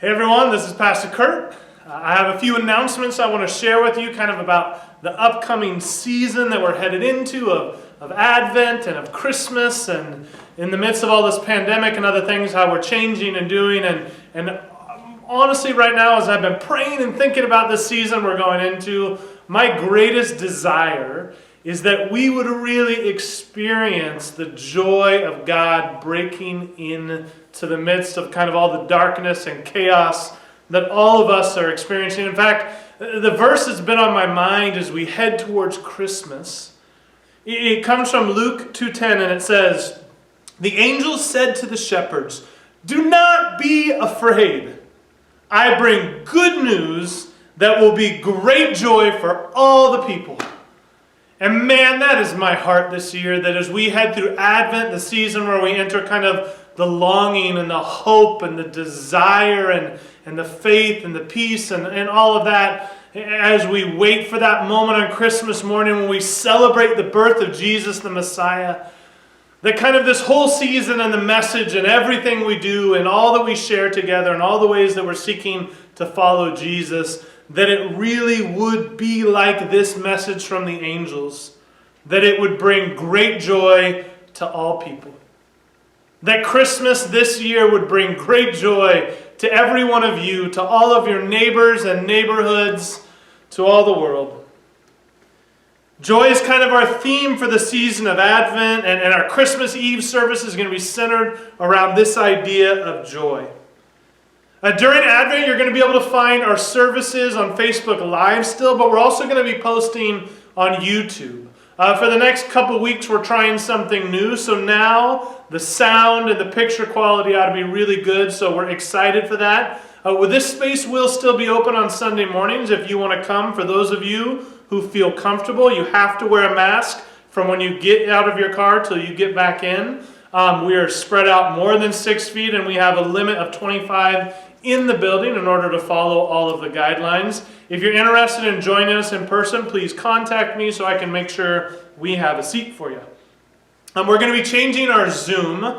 Hey everyone, this is Pastor Kurt. I have a few announcements I want to share with you kind of about the upcoming season that we're headed into of Advent and of Christmas, and in the midst of all this pandemic and other things, how we're changing and doing. And honestly right now, as I've been praying and thinking about this season we're going into, my greatest desire is that we would really experience the joy of God breaking into the midst of kind of all the darkness and chaos that all of us are experiencing. In fact, the verse that's been on my mind as we head towards Christmas, it comes from Luke 2:10, and it says, "The angel said to the shepherds, 'Do not be afraid. I bring good news that will be great joy for all the people.'" And man, that is my heart this year, that as we head through Advent, the season where we enter kind of the longing and the hope and the desire and the faith and the peace and all of that, as we wait for that moment on Christmas morning when we celebrate the birth of Jesus the Messiah, that kind of this whole season and the message and everything we do and all that we share together and all the ways that we're seeking to follow Jesus, that it really would be like this message from the angels, that it would bring great joy to all people. That Christmas this year would bring great joy to every one of you, to all of your neighbors and neighborhoods, to all the world. Joy is kind of our theme for the season of Advent, and our Christmas Eve service is going to be centered around this idea of joy. During Advent, you're going to be able to find our services on Facebook Live still, but we're also going to be posting on YouTube. For the next couple weeks, we're trying something new, so now the sound and the picture quality ought to be really good, so we're excited for that. This space will still be open on Sunday mornings if you want to come. For those of you who feel comfortable, you have to wear a mask from when you get out of your car till you get back in. We are spread out more than 6 feet, and we have a limit of 25 in the building in order to follow all of the guidelines. If you're interested in joining us in person, please contact me so I can make sure we have a seat for you. We're going to be changing our Zoom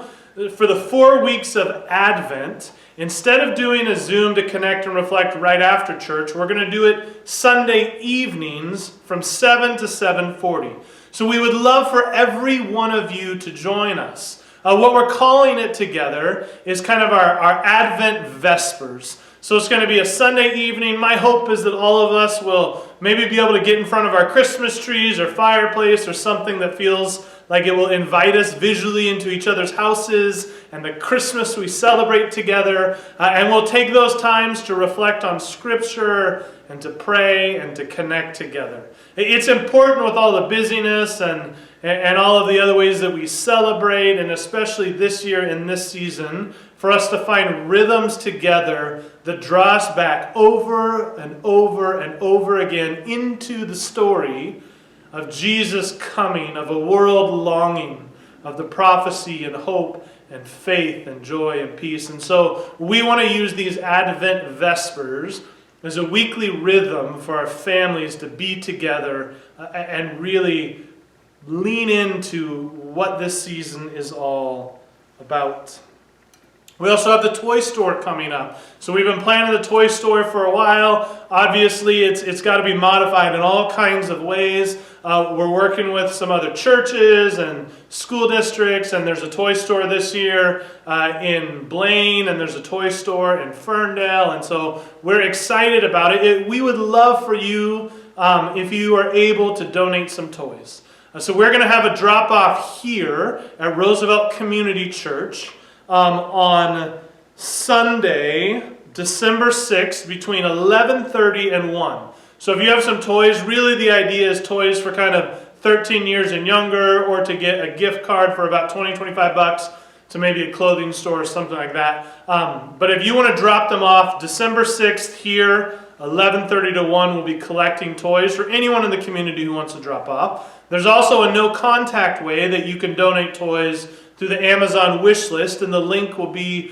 for the 4 weeks of Advent. Instead of doing a Zoom to connect and reflect right after church, we're going to do it Sunday evenings from 7 to 7:40. So we would love for every one of you to join us. What we're calling it together is kind of our Advent Vespers. So it's going to be a Sunday evening. My hope is that all of us will maybe be able to get in front of our Christmas trees or fireplace or something that feels like it will invite us visually into each other's houses and the Christmas we celebrate together. And we'll take those times to reflect on Scripture and to pray and to connect together. It's important with all the busyness and all of the other ways that we celebrate, and especially this year in this season, for us to find rhythms together that draw us back over and over and over again into the story of Jesus coming, of a world longing, of the prophecy and hope and faith and joy and peace. And so we want to use these Advent Vespers as a weekly rhythm for our families to be together and really lean into what this season is all about. We also have the toy store coming up. So we've been planning the toy store for a while. Obviously, it's got to be modified in all kinds of ways. We're working with some other churches and school districts, and there's a toy store this year in Blaine, and there's a toy store in Ferndale, and so we're excited about it. We would love for you, if you are able, to donate some toys. So we're going to have a drop-off here at Roosevelt Community Church on Sunday, December 6th, between 11:30 and 1. So if you have some toys, really the idea is toys for kind of 13 years and younger, or to get a gift card for about $20-25 to maybe a clothing store or something like that. But if you want to drop them off, December 6th here, 11:30 to 1, we'll be collecting toys for anyone in the community who wants to drop off. There's also a no-contact way that you can donate toys through the Amazon wish list, and the link will be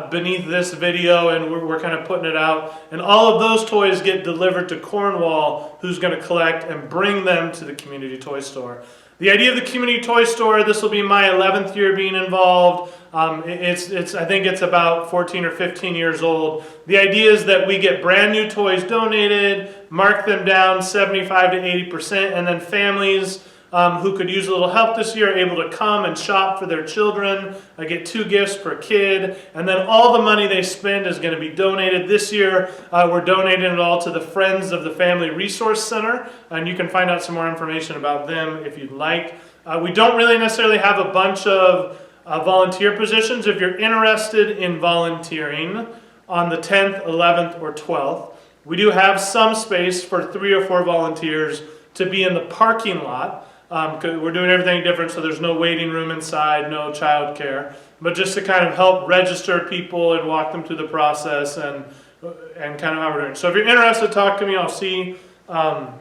beneath this video, and we're kind of putting it out. And all of those toys get delivered to Cornwall, who's going to collect and bring them to the community toy store. The idea of the community toy store, this will be my 11th year being involved. I think it's about 14 or 15 years old. The idea is that we get brand new toys donated, mark them down 75 to 80%, and then families who could use a little help this year are able to come and shop for their children. I get 2 gifts per kid, and then all the money they spend is going to be donated. This year, we're donating it all to the Friends of the Family Resource Center, and you can find out some more information about them if you'd like. We don't really necessarily have a bunch of volunteer positions. If you're interested in volunteering on the 10th, 11th, or 12th, we do have some space for 3 or 4 volunteers to be in the parking lot. We're doing everything different, so there's no waiting room inside, no child care, but just to kind of help register people and walk them through the process and kind of how we're doing. So if you're interested, talk to me. I'll see kind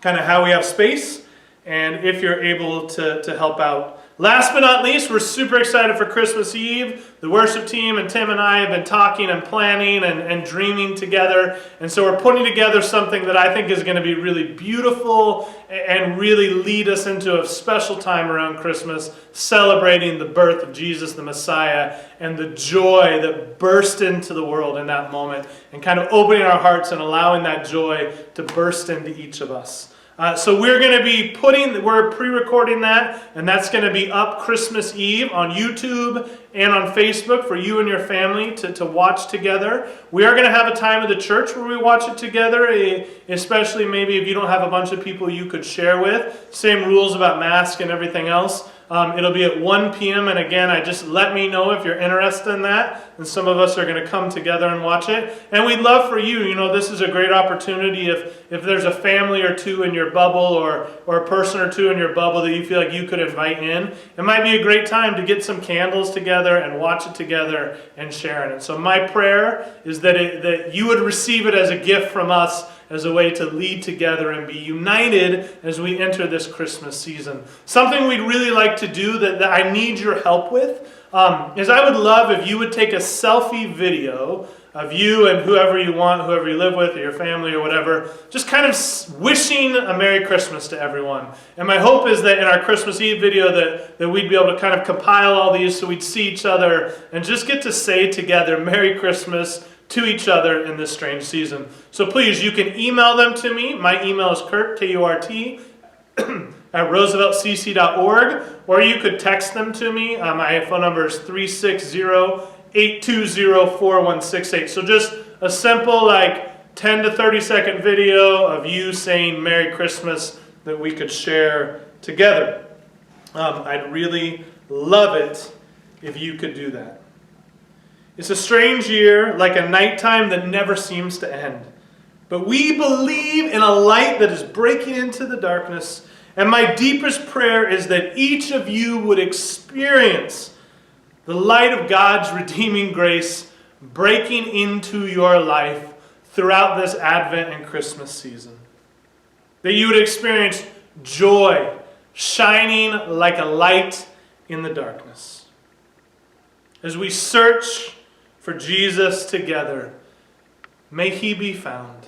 of how we have space and if you're able to help out. Last but not least, we're super excited for Christmas Eve. The worship team and Tim and I have been talking and planning and dreaming together. And so we're putting together something that I think is going to be really beautiful and really lead us into a special time around Christmas, celebrating the birth of Jesus, the Messiah, and the joy that burst into the world in that moment, and kind of opening our hearts and allowing that joy to burst into each of us. So we're going to be we're pre-recording that, and that's going to be up Christmas Eve on YouTube and on Facebook for you and your family to watch together. We are going to have a time of the church where we watch it together, especially maybe if you don't have a bunch of people you could share with. Same rules about mask and everything else. It'll be at 1 p.m. And again, let me know if you're interested in that. And some of us are going to come together and watch it. And we'd love for you, this is a great opportunity if there's a family or two in your bubble or a person or two in your bubble that you feel like you could invite in. It might be a great time to get some candles together and watch it together and share it. So my prayer is that you would receive it as a gift from us, as a way to lead together and be united as we enter this Christmas season. Something we'd really like to do that I need your help with is I would love if you would take a selfie video of you and whoever you want, whoever you live with, or your family or whatever, just kind of wishing a Merry Christmas to everyone. And my hope is that in our Christmas Eve video that we'd be able to kind of compile all these so we'd see each other and just get to say together, Merry Christmas to each other in this strange season. So please, you can email them to me. My email is Kurt, K-U-R-T, at rooseveltcc.org, or you could text them to me. My phone number is 360-820-4168. So just a simple 10 to 30 second video of you saying Merry Christmas that we could share together. I'd really love it if you could do that. It's a strange year, like a nighttime that never seems to end. But we believe in a light that is breaking into the darkness. And my deepest prayer is that each of you would experience the light of God's redeeming grace breaking into your life throughout this Advent and Christmas season. That you would experience joy shining like a light in the darkness. As we search for Jesus together, may He be found.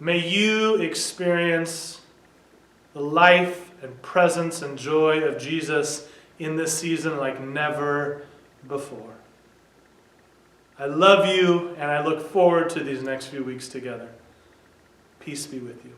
May you experience the life and presence and joy of Jesus in this season like never before. I love you, and I look forward to these next few weeks together. Peace be with you.